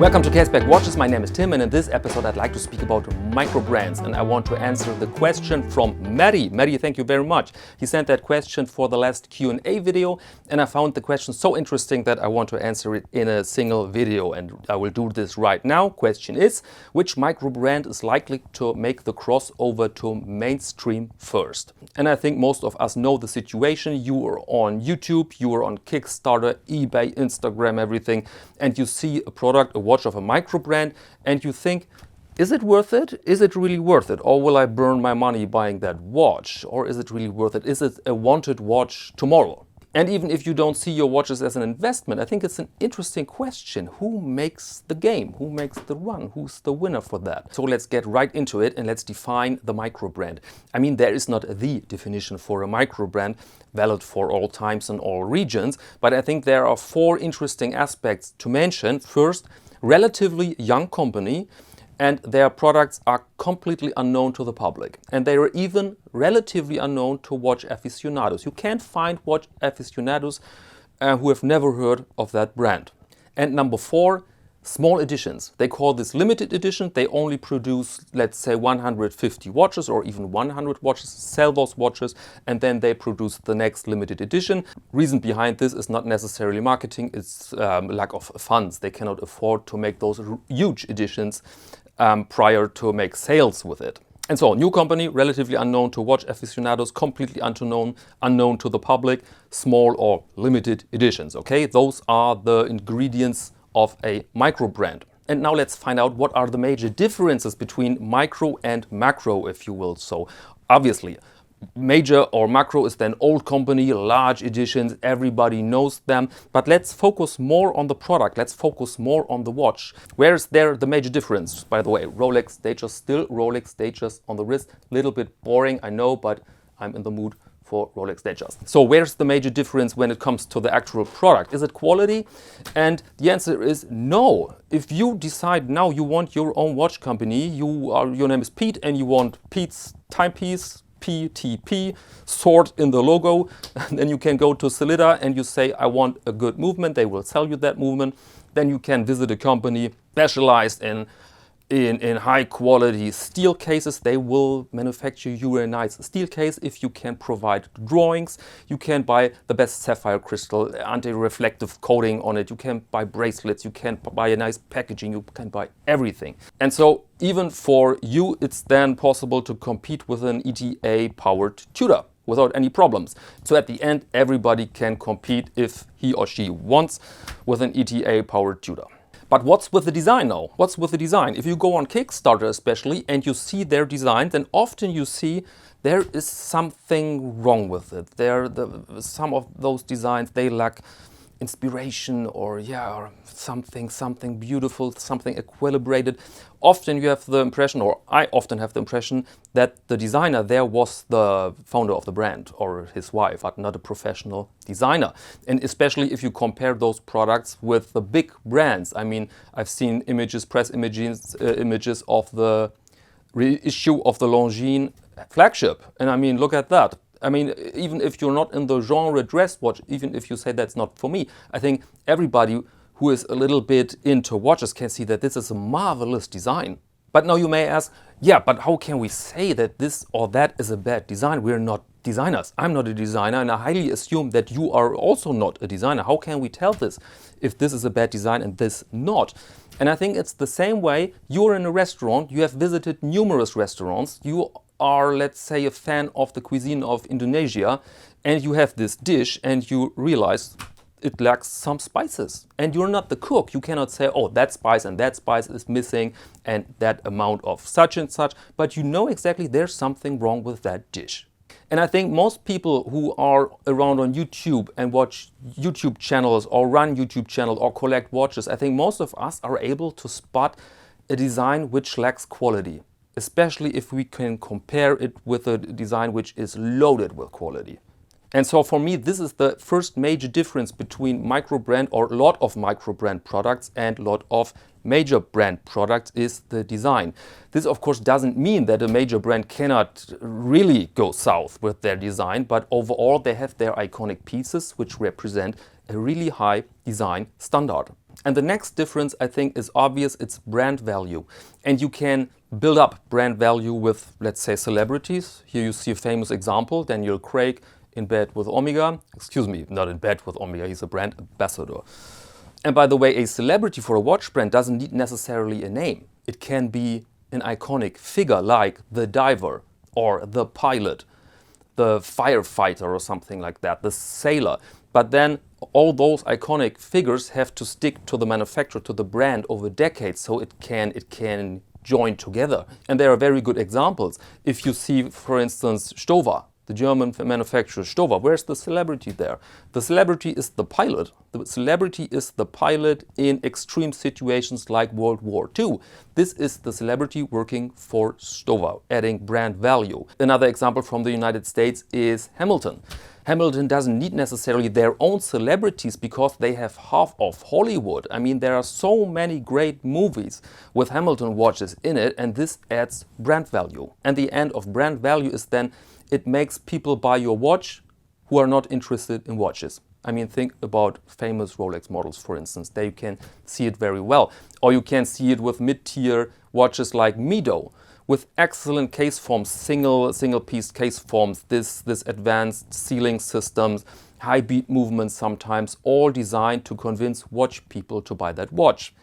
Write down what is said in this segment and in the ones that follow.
Welcome to Caseback Watches. My name is Tim, and in this episode I'd like to speak about microbrands, and I want to answer the question from Maddie. Maddie, thank you very much. He sent that question for the last Q&A video, and I found the question so interesting that I want to answer it in a single video, and I will do this right now. Question is, which microbrand is likely to make the crossover to mainstream first? And I think most of us know the situation. You are on YouTube, you are on Kickstarter, eBay, Instagram, everything, and you see a product, a watch of a microbrand, and you think, is it worth it? Is it really worth it? Or will I burn my money buying that watch? Or is it really worth it? Is it a wanted watch tomorrow? And even if you don't see your watches as an investment, I think it's an interesting question. Who makes the game? Who makes the run? Who's the winner for that? So let's get right into it and let's define the microbrand. I mean, there is not the definition for a microbrand valid for all times and all regions, but I think there are four interesting aspects to mention. First, relatively young company, and their products are completely unknown to the public. And they are even relatively unknown to watch aficionados. You can't find watch aficionados who have never heard of that brand. And number four, small editions. They call this limited edition. They only produce, let's say, 150 watches or even 100 watches, sell those watches, and then they produce the next limited edition. Reason behind this is not necessarily marketing, it's lack of funds. They cannot afford to make those huge editions prior to make sales with it. And so, new company, relatively unknown to watch aficionados, completely unknown to the public, small or limited editions. Okay, those are the ingredients of a microbrand. And now let's find out what are the major differences between micro and macro, if you will. So obviously, major or macro is then old company, large editions, everybody knows them. But let's focus more on the product. Let's focus more on the watch. Where is there the major difference? By the way, Rolex Datejust, still Rolex Datejust on the wrist. Little bit boring, I know, but I'm in the mood for Rolex Datejust. So where's the major difference when it comes to the actual product? Is it quality? And the answer is no. If you decide now you want your own watch company, your name is Pete and you want Pete's timepiece, PTP, sword in the logo, and then you can go to Solida and you say, I want a good movement. They will sell you that movement. Then you can visit a company specialized in high quality steel cases. They will manufacture you a nice steel case. If you can provide drawings, you can buy the best sapphire crystal, anti-reflective coating on it. You can buy bracelets, you can buy a nice packaging, you can buy everything. And so even for you, it's then possible to compete with an ETA powered Tudor without any problems. So at the end, everybody can compete if he or she wants with an ETA powered Tudor. But what's with the design now? What's with the design? If you go on Kickstarter especially and you see their design, then often you see there is something wrong with it. Some of those designs, they lack inspiration or something beautiful, something equilibrated. Often you have the impression, or I often have the impression, that the designer there was the founder of the brand or his wife, but not a professional designer. And especially if you compare those products with the big brands. I mean, I've seen images, press images of the reissue of the Longines flagship. And I mean, look at that. I mean, even if you're not in the genre dress watch, even if you say that's not for me, I think everybody who is a little bit into watches can see that this is a marvelous design. But now you may ask, yeah, but how can we say that this or that is a bad design? We're not designers. I'm not a designer, and I highly assume that you are also not a designer. How can we tell this if this is a bad design and this not? And I think it's the same way. You're in a restaurant, you have visited numerous restaurants, you are, let's say, a fan of the cuisine of Indonesia, and you have this dish and you realize it lacks some spices. And you're not the cook. You cannot say, oh, that spice and that spice is missing and that amount of such and such, but you know exactly there's something wrong with that dish. And I think most people who are around on YouTube and watch YouTube channels or run YouTube channels or collect watches, I think most of us are able to spot a design which lacks quality, especially if we can compare it with a design which is loaded with quality. And so for me, this is the first major difference between microbrand or a lot of microbrand products and a lot of major brand products is the design. This of course doesn't mean that a major brand cannot really go south with their design, but overall they have their iconic pieces which represent a really high design standard. And the next difference, I think, is obvious. It's brand value. And you can build up brand value with, let's say, celebrities. Here you see a famous example, Daniel Craig in bed with Omega. Excuse me, not in bed with Omega, he's a brand ambassador. And by the way, a celebrity for a watch brand doesn't need necessarily a name. It can be an iconic figure like the diver or the pilot, the firefighter or something like that, the sailor. But then all those iconic figures have to stick to the manufacturer, to the brand over decades, so it can join together. And there are very good examples. If you see, for instance, Stover, the German manufacturer Stover, where's the celebrity there? The celebrity is the pilot. The celebrity is the pilot in extreme situations like World War II. This is the celebrity working for Stover, adding brand value. Another example from the United States is Hamilton. Hamilton doesn't need necessarily their own celebrities because they have half of Hollywood. I mean, there are so many great movies with Hamilton watches in it, and this adds brand value. And the end of brand value is then it makes people buy your watch who are not interested in watches. I mean, think about famous Rolex models, for instance. There you can see it very well. Or you can see it with mid-tier watches like Mido, with excellent case forms, single piece case forms, this advanced sealing systems, high beat movements sometimes, all designed to convince watch people to buy that watch,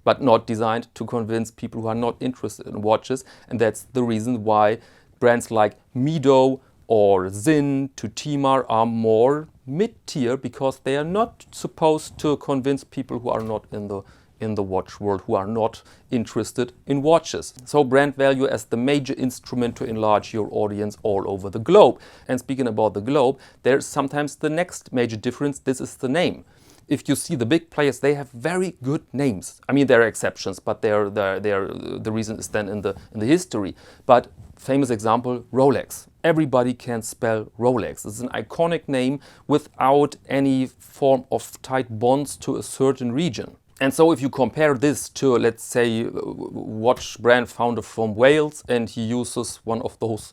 but not designed to convince people who are not interested in watches. And that's the reason why brands like Mido or Zinn to Timar are more mid-tier, because they are not supposed to convince people who are not in the watch world, who are not interested in watches. So brand value as the major instrument to enlarge your audience all over the globe. And speaking about the globe, there's sometimes the next major difference. This is the name. If you see the big players, they have very good names. I mean, there are exceptions, but the reason is then in the history. But famous example, Rolex. Everybody can spell Rolex. It's an iconic name without any form of tight bonds to a certain region. And so if you compare this to, let's say, a watch brand founder from Wales, and he uses one of those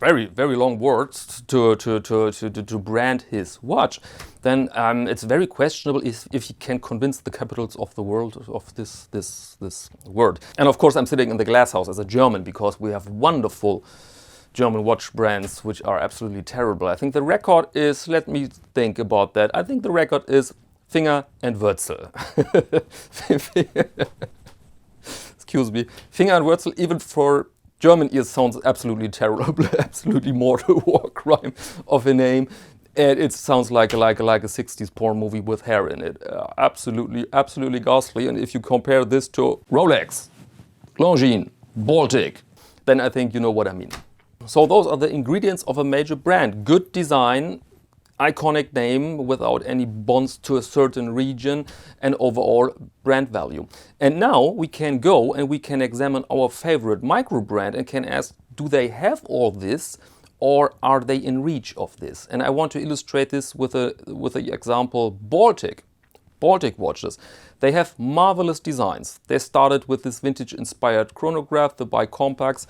very, very long words to brand his watch, then it's very questionable if he can convince the capitals of the world of this word. And of course, I'm sitting in the glass house as a German, because we have wonderful German watch brands which are absolutely terrible. I think the record is, let me think about that, I think the record is Finger and Wurzel. Excuse me. Finger and Wurzel, even for German ears, sounds absolutely terrible, absolutely mortal war crime of a name. And it sounds like a 60s porn movie with hair in it. Absolutely ghastly. And if you compare this to Rolex, Longines, Baltic, then I think you know what I mean. So those are the ingredients of a major brand. Good design, iconic name without any bonds to a certain region, and overall brand value. And now we can go and we can examine our favorite micro brand and can ask, do they have all this, or are they in reach of this? And I want to illustrate this with the example Baltic watches. They have marvelous designs. They started with this vintage inspired chronograph, the bicompax,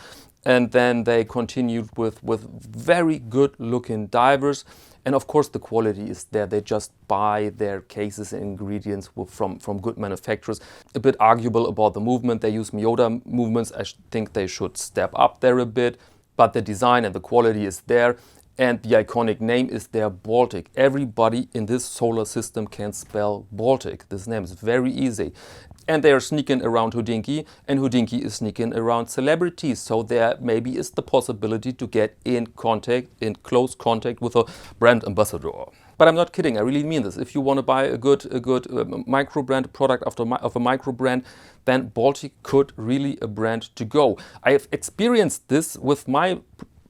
and then they continued with very good looking divers. And of course the quality is there. They just buy their cases and ingredients from good manufacturers. A bit arguable about the movement. They use Miyota movements. I think they should step up there a bit. But the design and the quality is there. And the iconic name is there, Baltic. Everybody in this solar system can spell Baltic. This name is very easy. And they are sneaking around Hodinkee, and Hodinkee is sneaking around celebrities. So there maybe is the possibility to get in close contact with a brand ambassador. But I'm not kidding, I really mean this. If you want to buy a good micro brand product of a micro brand, then Baltic could really a brand to go. I have experienced this with my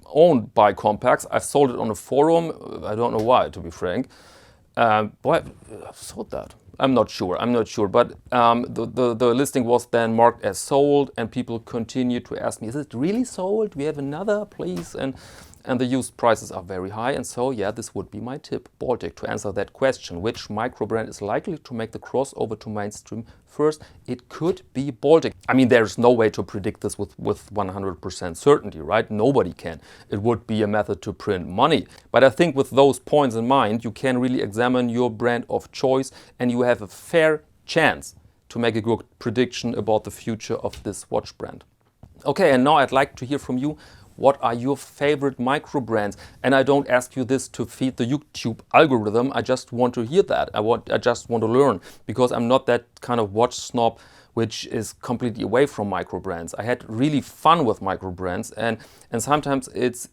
own bicompax. I've sold it on a forum. I don't know why, to be frank. Boy, I've sold that. I'm not sure, but the listing was then marked as sold, and people continued to ask me, is it really sold? Do we have another, please? And the used prices are very high, and so yeah, this would be my tip, Baltic, to answer that question. Which micro brand is likely to make the crossover to mainstream first? It could be Baltic. I mean, there's no way to predict this with 100% certainty, right? Nobody can. It would be a method to print money. But I think with those points in mind, you can really examine your brand of choice, and you have a fair chance to make a good prediction about the future of this watch brand. Okay, and now I'd like to hear from you. What are your favorite micro brands? And I don't ask you this to feed the YouTube algorithm. I just want to hear that. I just want to learn, because I'm not that kind of watch snob which is completely away from micro brands. I had really fun with micro brands, and sometimes it's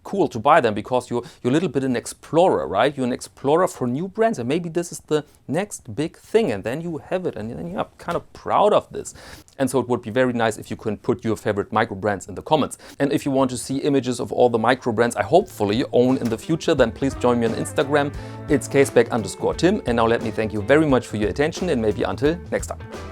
cool to buy them, because you're a little bit an explorer, right? You're an explorer for new brands, and maybe this is the next big thing, and then you have it, and then you're kind of proud of this. And so it would be very nice if you can put your favorite micro brands in the comments. And if you want to see images of all the micro brands I hopefully own in the future, then please join me on Instagram. It's Caseback_Tim. And now let me thank you very much for your attention, and maybe until next time.